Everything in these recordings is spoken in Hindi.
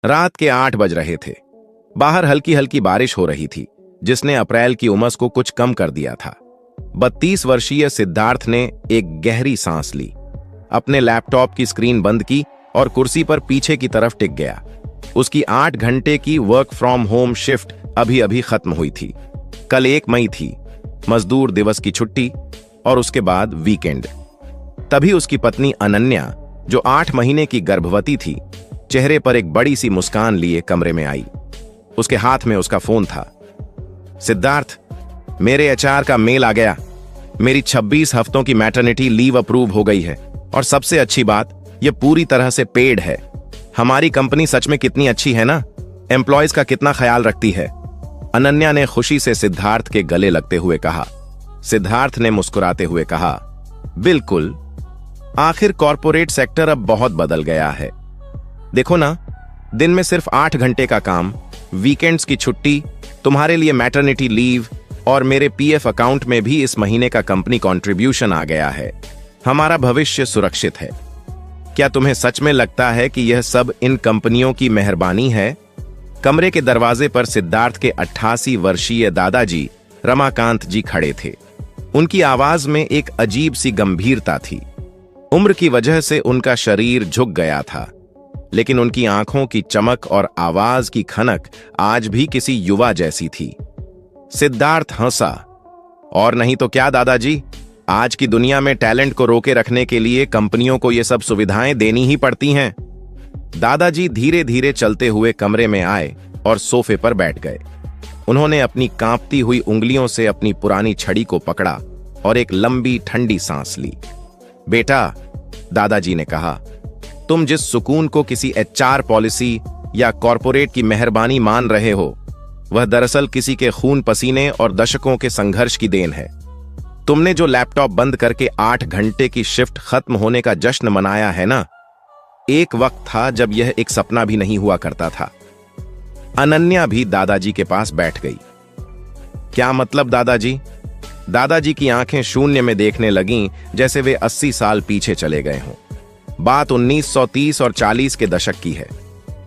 रात के 8 बज रहे थे। बाहर हल्की हल्की बारिश हो रही थी, जिसने अप्रैल की उमस को कुछ कम कर दिया था। 32 वर्षीय सिद्धार्थ ने एक गहरी सांस ली, अपने लैपटॉप की स्क्रीन बंद की और कुर्सी पर पीछे की तरफ टिक गया। उसकी 8 घंटे की वर्क फ्रॉम होम शिफ्ट अभी अभी खत्म हुई थी। कल 1 मई थी, मजदूर दिवस की छुट्टी और उसके बाद वीकेंड। तभी उसकी पत्नी अनन्या, जो 8 महीने की गर्भवती थी, चेहरे पर एक बड़ी सी मुस्कान लिए कमरे में आई। उसके हाथ में उसका फोन था। सिद्धार्थ, मेरे एचआर का मेल आ गया। मेरी 26 हफ्तों की मैटरनिटी लीव अप्रूव हो गई है और सबसे अच्छी बात, यह पूरी तरह से पेड है। हमारी कंपनी सच में कितनी अच्छी है ना, एम्प्लॉयज का कितना ख्याल रखती है। अनन्या ने खुशी से सिद्धार्थ के गले लगते हुए कहा। सिद्धार्थ ने मुस्कुराते हुए कहा, बिल्कुल, आखिर कॉर्पोरेट सेक्टर अब बहुत बदल गया है। देखो ना, दिन में सिर्फ 8 घंटे का काम, वीकेंड्स की छुट्टी, तुम्हारे लिए मैटरनिटी लीव और मेरे पीएफ अकाउंट में भी इस महीने का कंपनी कंट्रीब्यूशन आ गया है। हमारा भविष्य सुरक्षित है। क्या तुम्हें सच में लगता है कि यह सब इन कंपनियों की मेहरबानी है? कमरे के दरवाजे पर सिद्धार्थ के 88 वर्षीय दादाजी रमाकांत जी खड़े थे। उनकी आवाज में एक अजीब सी गंभीरता थी। उम्र की वजह से उनका शरीर झुक गया था, लेकिन उनकी आंखों की चमक और आवाज की खनक आज भी किसी युवा जैसी थी। सिद्धार्थ हंसा, और नहीं तो क्या दादाजी, आज की दुनिया में टैलेंट को रोके रखने के लिए कंपनियों को ये सब सुविधाएं देनी ही पड़ती हैं। दादाजी धीरे धीरे चलते हुए कमरे में आए और सोफे पर बैठ गए। उन्होंने अपनी कांपती हुई उंगलियों से अपनी पुरानी छड़ी को पकड़ा और एक लंबी ठंडी सांस ली। बेटा, दादाजी ने कहा, तुम जिस सुकून को किसी एचआर पॉलिसी या कॉर्पोरेट की मेहरबानी मान रहे हो, वह दरअसल किसी के खून पसीने और दशकों के संघर्ष की देन है। तुमने जो लैपटॉप बंद करके 8 घंटे की शिफ्ट खत्म होने का जश्न मनाया है ना, एक वक्त था जब यह एक सपना भी नहीं हुआ करता था। अनन्या भी दादाजी के पास बैठ गई। क्या मतलब दादाजी? दादाजी की आंखें शून्य में देखने लगीं, जैसे वे 80 साल पीछे चले गए हों। बात 1930 और 40 के दशक की है।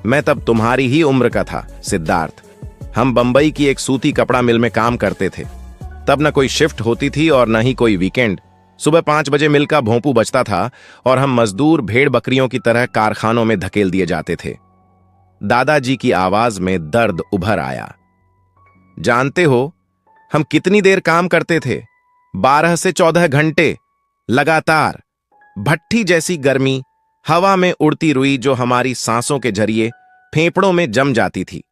मैं तब तुम्हारी ही उम्र का था, सिद्धार्थ। हम बंबई की एक सूती कपड़ा मिल में काम करते थे। तब न कोई शिफ्ट होती थी और न ही कोई वीकेंड। सुबह 5 बजे मिल का भोंपू बजता था और हम मजदूर भेड़ बकरियों की तरह कारखानों में धकेल दिए जाते थे। दादाजी की आवाज में दर्द उभर आया। जानते हो, हम कितनी देर काम करते थे? 12 से 14 घंटे लगातार। भट्ठी जैसी गर्मी, हवा में उड़ती रुई जो हमारी सांसों के जरिए फेफड़ों में जम जाती थी।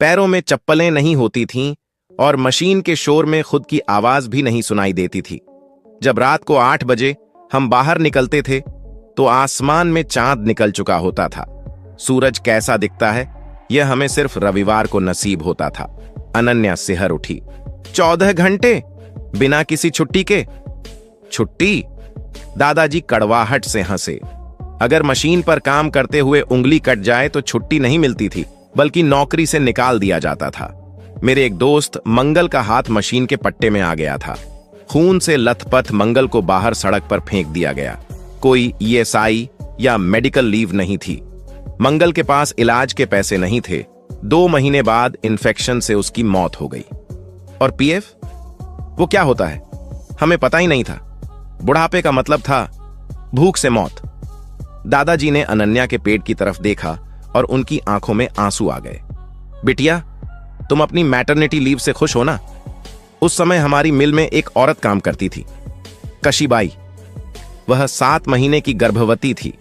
पैरों में चप्पलें नहीं होती थीं और मशीन के शोर में खुद की आवाज भी नहीं सुनाई देती थी। जब रात को 8 बजे हम बाहर निकलते थे तो आसमान में चांद निकल चुका होता था। सूरज कैसा दिखता है, यह हमें सिर्फ रविवार को नसीब होता था। अनन्या सिहर उठी। 14 घंटे बिना किसी छुट्टी के? छुट्टी? दादाजी कड़वाहट से हंसे। अगर मशीन पर काम करते हुए उंगली कट जाए तो छुट्टी नहीं मिलती थी, बल्कि नौकरी से निकाल दिया जाता था। मेरे एक दोस्त मंगल का हाथ मशीन के पट्टे में आ गया था। खून से लथपथ मंगल को बाहर सड़क पर फेंक दिया गया। कोई ईएसआई या मेडिकल लीव नहीं थी। मंगल के पास इलाज के पैसे नहीं थे। 2 महीने बाद इन्फेक्शन से उसकी मौत हो गई। और पीएफ? वो क्या होता है? हमें पता ही नहीं था। बुढ़ापे का मतलब था भूख से मौत। दादाजी ने अनन्या के पेट की तरफ देखा और उनकी आंखों में आंसू आ गए। बिटिया, तुम अपनी मैटरनिटी लीव से खुश हो ना? उस समय हमारी मिल में एक औरत काम करती थी, कशीबाई। वह 7 महीने की गर्भवती थी।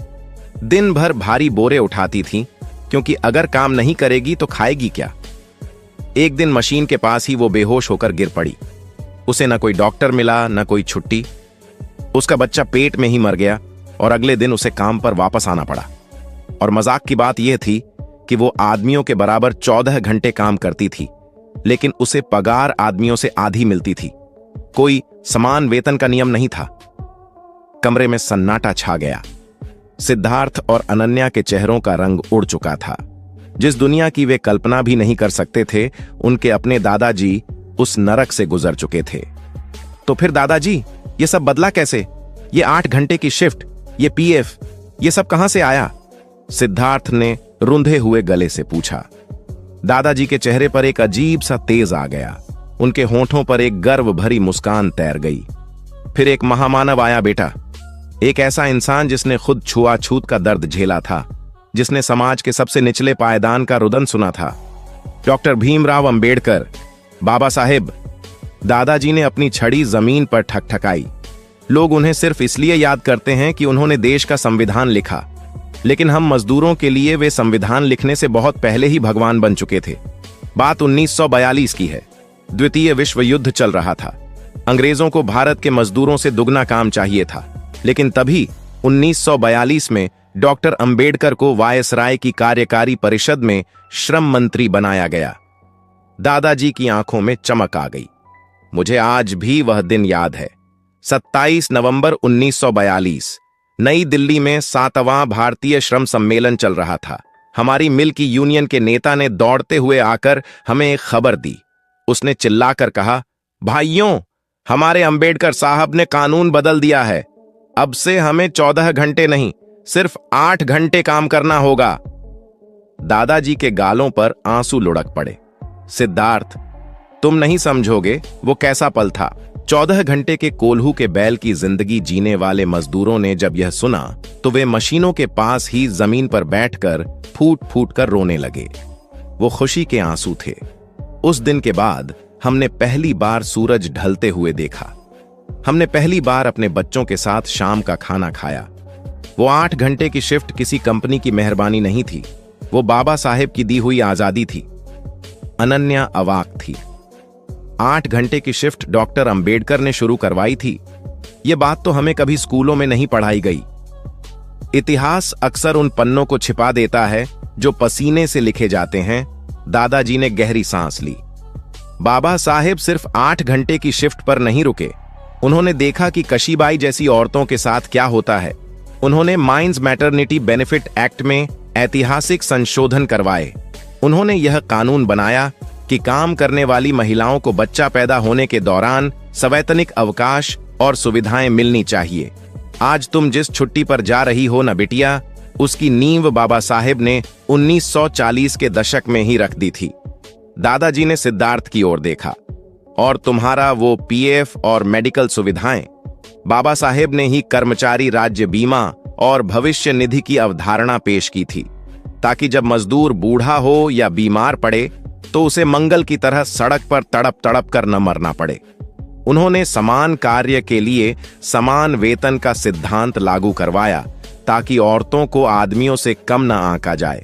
दिन भर भारी बोरे उठाती थी, क्योंकि अगर काम नहीं करेगी तो खाएगी क्या। एक दिन मशीन के पास ही वो बेहोश होकर गिर पड़ी। उसे न कोई डॉक्टर मिला, न कोई छुट्टी। उसका बच्चा पेट में ही मर गया और अगले दिन उसे काम पर वापस आना पड़ा। और मजाक की बात यह थी कि वो आदमियों के बराबर 14 घंटे काम करती थी, लेकिन उसे पगार आदमियों से आधी मिलती थी। कोई समान वेतन का नियम नहीं था। कमरे में सन्नाटा छा गया। सिद्धार्थ और अनन्या के चेहरों का रंग उड़ चुका था। जिस दुनिया की वे कल्पना भी नहीं कर सकते थे, उनके अपने दादाजी उस नरक से गुजर चुके थे। तो फिर दादाजी, ये सब बदला कैसे? ये 8 घंटे की शिफ्ट, ये पीएफ, ये सब कहां से आया? सिद्धार्थ ने रुंधे हुए गले से पूछा। दादाजी के चेहरे पर एक अजीब सा तेज आ गया। उनके होंठों पर एक गर्व भरी मुस्कान तैर गई। फिर एक महामानव आया बेटा, एक ऐसा इंसान जिसने खुद छुआछूत का दर्द झेला था, जिसने समाज के सबसे निचले पायदान का रुदन सुना था। डॉक्टर भीमराव अंबेडकर, बाबा साहेब। दादाजी ने अपनी छड़ी जमीन पर ठकठकाई। लोग उन्हें सिर्फ इसलिए याद करते हैं कि उन्होंने देश का संविधान लिखा, लेकिन हम मजदूरों के लिए वे संविधान लिखने से बहुत पहले ही भगवान बन चुके थे। बात 1942 की है। द्वितीय विश्व युद्ध चल रहा था। अंग्रेजों को भारत के मजदूरों से दुगना काम चाहिए था, लेकिन तभी 1942 में डॉक्टर अंबेडकर को वायसराय की कार्यकारी परिषद में श्रम मंत्री बनाया गया। दादाजी की आंखों में चमक आ गई। मुझे आज भी वह दिन याद है। 27 नवंबर 1942 नई दिल्ली में 7वां भारतीय श्रम सम्मेलन चल रहा था। हमारी मिल की यूनियन के नेता ने दौड़ते हुए आकर हमें एक खबर दी। उसने चिल्लाकर कहा, भाइयों, हमारे अंबेडकर साहब ने कानून बदल दिया है। अब से हमें 14 घंटे नहीं, सिर्फ 8 घंटे काम करना होगा। दादाजी के गालों पर आंसू लुढ़क पड़े। सिद्धार्थ, तुम नहीं समझोगे वो कैसा पल था। 14 घंटे के कोल्हू के बैल की जिंदगी जीने वाले मजदूरों ने जब यह सुना तो वे मशीनों के पास ही जमीन पर बैठकर फूट फूट कर रोने लगे। वो खुशी के आंसू थे। उस दिन के बाद हमने पहली बार सूरज ढलते हुए देखा। हमने पहली बार अपने बच्चों के साथ शाम का खाना खाया। वो 8 घंटे की शिफ्ट किसी कंपनी की मेहरबानी नहीं थी, वो बाबा साहेब की दी हुई आजादी थी। अनन्या अवाक थी। 8 घंटे की शिफ्ट डॉक्टर अंबेडकर ने शुरू करवाई थी। ये बात तो हमें कभी स्कूलों में नहीं पढ़ाई गई। इतिहास अक्सर उन पन्नों को छिपा देता है जो पसीने से लिखे जाते हैं। दादाजी ने गहरी सांस ली। बाबा साहेब सिर्फ 8 घंटे की शिफ्ट पर नहीं रुके। उन्होंने देखा कि कशीबाई जैसी औरतों के साथ क्या होता है। उन्होंने माइंस मैटरनिटी बेनिफिट एक्ट में ऐतिहासिक संशोधन करवाए। उन्होंने यह कानून बनाया कि काम करने वाली महिलाओं को बच्चा पैदा होने के दौरान सवैतनिक अवकाश और सुविधाएं मिलनी चाहिए। आज तुम जिस छुट्टी पर जा रही हो ना बिटिया, उसकी नींव बाबा साहेब ने 1940 के दशक में ही रख दी थी। दादाजी ने सिद्धार्थ की ओर देखा। और तुम्हारा वो पीएफ और मेडिकल सुविधाएं, बाबा साहेब ने ही कर्मचारी राज्य बीमा और भविष्य निधि की अवधारणा पेश की थी, ताकि जब मजदूर बूढ़ा हो या बीमार पड़े तो उसे मंगल की तरह सड़क पर तड़प तड़प कर न मरना पड़े। उन्होंने समान कार्य के लिए समान वेतन का सिद्धांत लागू करवाया, ताकि औरतों को आदमियों से कम न आंका जाए।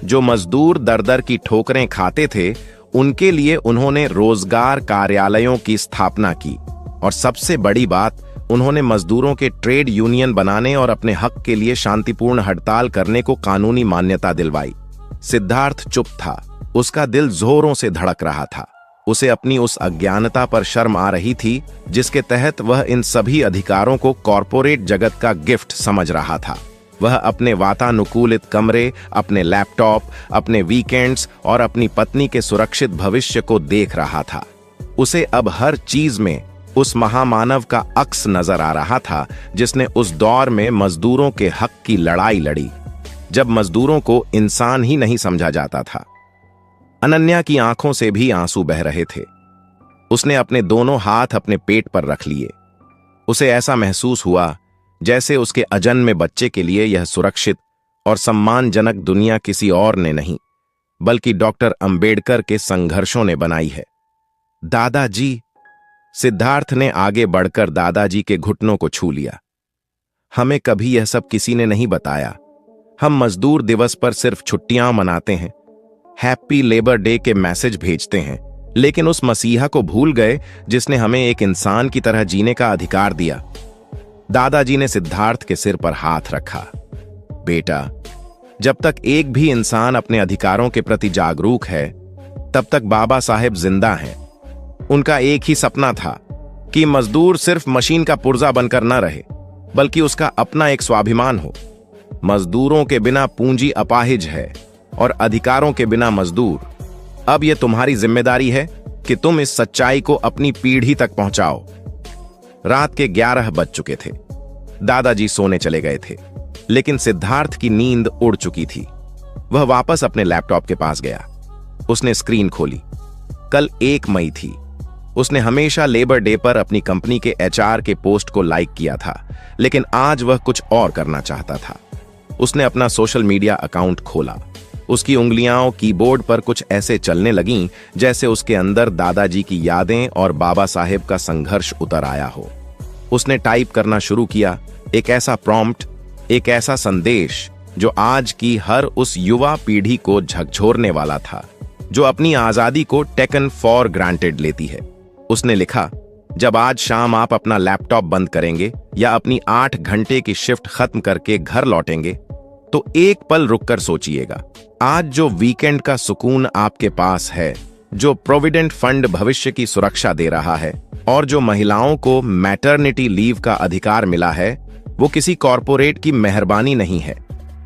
जो मजदूर दर दर की ठोकरें खाते थे, उनके लिए उन्होंने रोजगार कार्यालयों की स्थापना की। और सबसे बड़ी बात, उन्होंने मजदूरों के ट्रेड यूनियन बनाने और अपने हक के लिए शांतिपूर्ण हड़ताल करने को कानूनी मान्यता दिलवाई। सिद्धार्थ चुप था। उसका दिल जोरों से धड़क रहा था। उसे अपनी उस अज्ञानता पर शर्म आ रही थी जिसके तहत वह इन सभी अधिकारों को कॉरपोरेट जगत का गिफ्ट समझ रहा था। वह अपने वातानुकूलित कमरे, अपने लैपटॉप, अपने वीकेंड्स और अपनी पत्नी के सुरक्षित भविष्य को देख रहा था। उसे अब हर चीज में उस महामानव का अक्स नजर आ रहा था जिसने उस दौर में मजदूरों के हक की लड़ाई लड़ी, जब मजदूरों को इंसान ही नहीं समझा जाता था। अनन्या की आंखों से भी आंसू बह रहे थे। उसने अपने दोनों हाथ अपने पेट पर रख लिए। उसे ऐसा महसूस हुआ जैसे उसके अजन्मे बच्चे के लिए यह सुरक्षित और सम्मानजनक दुनिया किसी और ने नहीं, बल्कि डॉक्टर अंबेडकर के संघर्षों ने बनाई है। दादाजी, सिद्धार्थ ने आगे बढ़कर दादाजी के घुटनों को छू लिया। हमें कभी यह सब किसी ने नहीं बताया। हम मजदूर दिवस पर सिर्फ छुट्टियां मनाते हैं, हैप्पी लेबर डे के मैसेज भेजते हैं, लेकिन उस मसीहा को भूल गए जिसने हमें एक इंसान की तरह जीने का अधिकार दिया। दादाजी ने सिद्धार्थ के सिर पर हाथ रखा। बेटा, जब तक एक भी इंसान अपने अधिकारों के प्रति जागरूक है, तब तक बाबा साहेब जिंदा हैं। उनका एक ही सपना था कि मजदूर सिर्फ मशीन का पुर्जा बनकर न रहे, बल्कि उसका अपना एक स्वाभिमान हो। मजदूरों के बिना पूंजी अपाहिज है और अधिकारों के बिना मजदूर। अब यह तुम्हारी जिम्मेदारी है कि तुम इस सच्चाई को अपनी पीढ़ी तक पहुंचाओ। रात के 11 बज चुके थे। दादाजी सोने चले गए थे, लेकिन सिद्धार्थ की नींद उड़ चुकी थी। वह वापस अपने लैपटॉप के पास गया। उसने स्क्रीन खोली। कल 1 मई थी। उसने हमेशा लेबर डे पर अपनी कंपनी के एचआर के पोस्ट को लाइक किया था, लेकिन आज वह कुछ और करना चाहता था। उसने अपना सोशल मीडिया अकाउंट खोला। उसकी उंगलियां कीबोर्ड पर कुछ ऐसे चलने लगीं जैसे उसके अंदर दादाजी की यादें और बाबा साहेब का संघर्ष उतर आया हो। उसने टाइप करना शुरू किया, एक ऐसा प्रॉम्प्ट, एक ऐसा संदेश जो आज की हर उस युवा पीढ़ी को झकझोरने वाला था जो अपनी आजादी को टेकन फॉर ग्रांटेड लेती है। उसने लिखा, जब आज शाम आप अपना लैपटॉप बंद करेंगे या अपनी 8 घंटे की शिफ्ट खत्म करके घर लौटेंगे तो एक पल रुककर सोचिएगा, आज जो वीकेंड का सुकून आपके पास है, जो प्रोविडेंट फंड भविष्य की सुरक्षा दे रहा है और जो महिलाओं को मैटरनिटी लीव का अधिकार मिला है, वो किसी कॉरपोरेट की मेहरबानी नहीं है।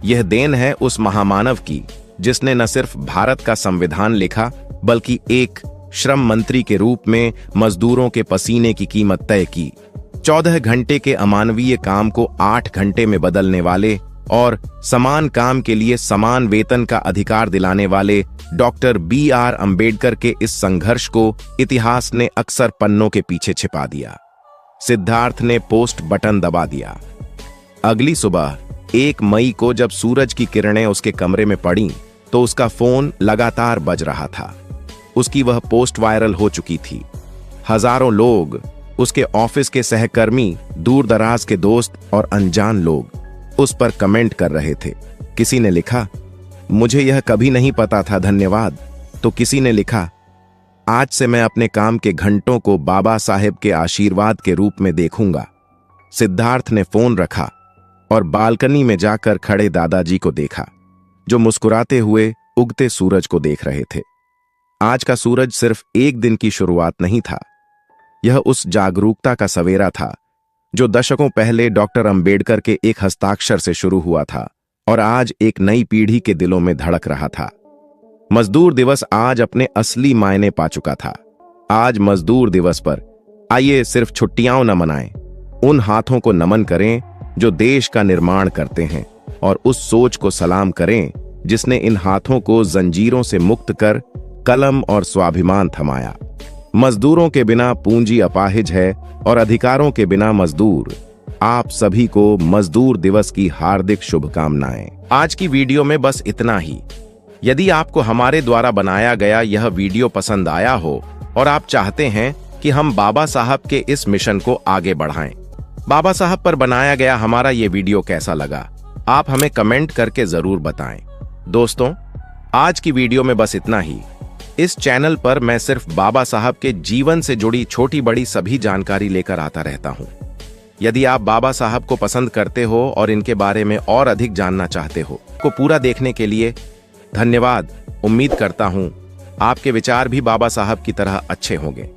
यह देन है उस महामानव की जिसने न सिर्फ भारत का संविधान लिखा बल्कि एक श्रम मंत्री के रूप में मजदूरों के पसीने की कीमत तय की। 14 घंटे के अमानवीय काम को 8 घंटे में बदलने वाले और समान काम के लिए समान वेतन का अधिकार दिलाने वाले डॉक्टर BR अंबेडकर के इस संघर्ष को इतिहास ने अक्सर पन्नों के पीछे छिपा दिया। सिद्धार्थ ने पोस्ट बटन दबा दिया। अगली सुबह 1 मई को जब सूरज की किरणें उसके कमरे में पड़ीं तो उसका फोन लगातार बज रहा था। उसकी वह पोस्ट वायरल हो चुकी थी। हजारों लोग, उसके ऑफिस के सहकर्मी, दूर दराज के दोस्त और अनजान लोग उस पर कमेंट कर रहे थे। किसी ने लिखा, मुझे यह कभी नहीं पता था, धन्यवाद। तो किसी ने लिखा, आज से मैं अपने काम के घंटों को बाबा साहेब के आशीर्वाद के रूप में देखूंगा। सिद्धार्थ ने फोन रखा और बालकनी में जाकर खड़े दादाजी को देखा, जो मुस्कुराते हुए उगते सूरज को देख रहे थे। आज का सूरज सिर्फ एक दिन की शुरुआत नहीं था, यह उस जागरूकता का सवेरा था जो दशकों पहले डॉक्टर अंबेडकर के एक हस्ताक्षर से शुरू हुआ था और आज एक नई पीढ़ी के दिलों में धड़क रहा था। मजदूर दिवस आज अपने असली मायने पा चुका था। आज मजदूर दिवस पर आइए सिर्फ छुट्टियां न मनाएं, उन हाथों को नमन करें जो देश का निर्माण करते हैं और उस सोच को सलाम करें जिसने इन हाथों को जंजीरों से मुक्त कर कलम और स्वाभिमान थमाया। मजदूरों के बिना पूंजी अपाहिज है और अधिकारों के बिना मजदूर। आप सभी को मजदूर दिवस की हार्दिक शुभकामनाएं। आज की वीडियो में बस इतना ही। यदि आपको हमारे द्वारा बनाया गया यह वीडियो पसंद आया हो और आप चाहते हैं कि हम बाबा साहब के इस मिशन को आगे बढ़ाएं, बाबा साहब पर बनाया गया हमारा ये वीडियो कैसा लगा, आप हमें कमेंट करके जरूर बताएं। दोस्तों, आज की वीडियो में बस इतना ही। इस चैनल पर मैं सिर्फ बाबा साहब के जीवन से जुड़ी छोटी बड़ी सभी जानकारी लेकर आता रहता हूं। यदि आप बाबा साहब को पसंद करते हो और इनके बारे में और अधिक जानना चाहते हो, को पूरा देखने के लिए धन्यवाद। उम्मीद करता हूं आपके विचार भी बाबा साहब की तरह अच्छे होंगे।